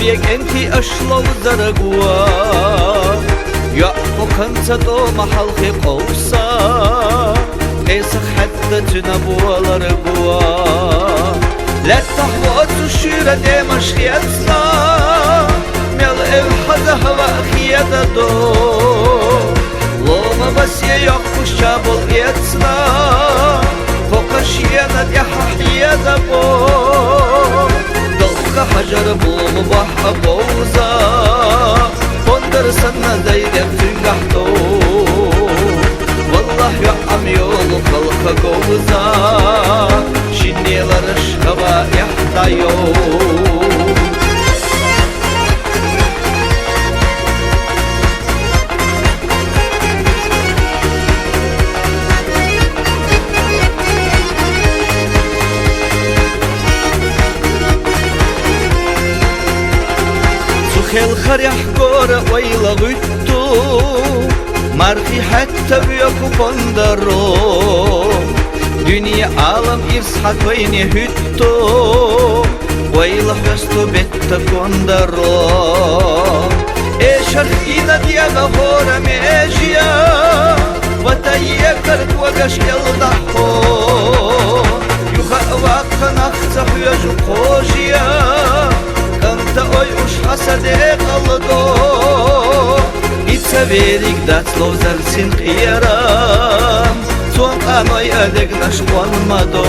بيك انتي اشلو درقوا يأفقنت دو محل قوسا ايسخ حتى تنبوا لرقوا لا تحوات الشيرة دي مشخيتنا ميل الحد هوا خيادة دو لوما بس يقفش شابل يتنا فوق شيانا دي ححيادة بو دلق حجر بو مباح بوزا فندر سنة دايدك تنقحتو والله يا عم يولو خلق قوزا شنيلر الشهوة يحتايو خيل خريح كورة ويلا غيتو مارخي حتى بيكو بندرو دنيا عالم إرسحت ويني هتو ويلا حستو بيتا كوندرو إيش الخينا دياغا هورا ميجيا وتايكرت وقاش يلدحو يخا واقا نخزح يجو خوشيا كنت أيوش حسدي قلدو إتسابيريك دات لوزر سين قيران سوان قانوي أدق نشقوان مدو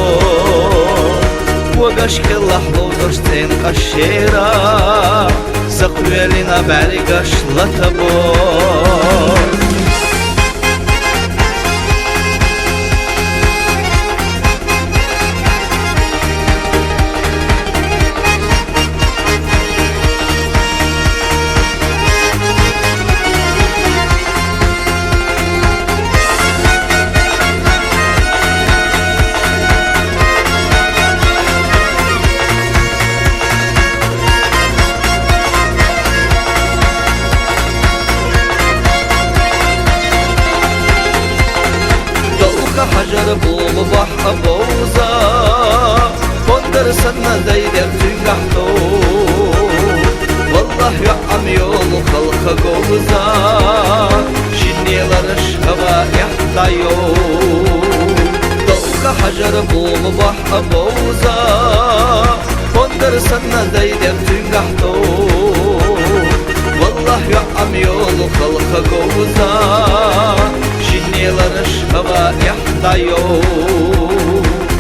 وقاش كلاح لوزر ستين قشيرا سقويلنا باريقاش لتبو حجر بو مباح بوزا فندر سنة دايدك تنقحتو والله يا عم يولو خلق قوزا شنيلر الشهوة يحتايو دلق حجر بو مباح بوزا فندر سنة دايدك تنقحتو والله يا عم يولو خلق قوزا شنيلر الشهوة يحتايو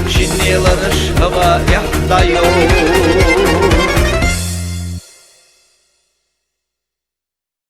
شنيلر الشهوة يحتايو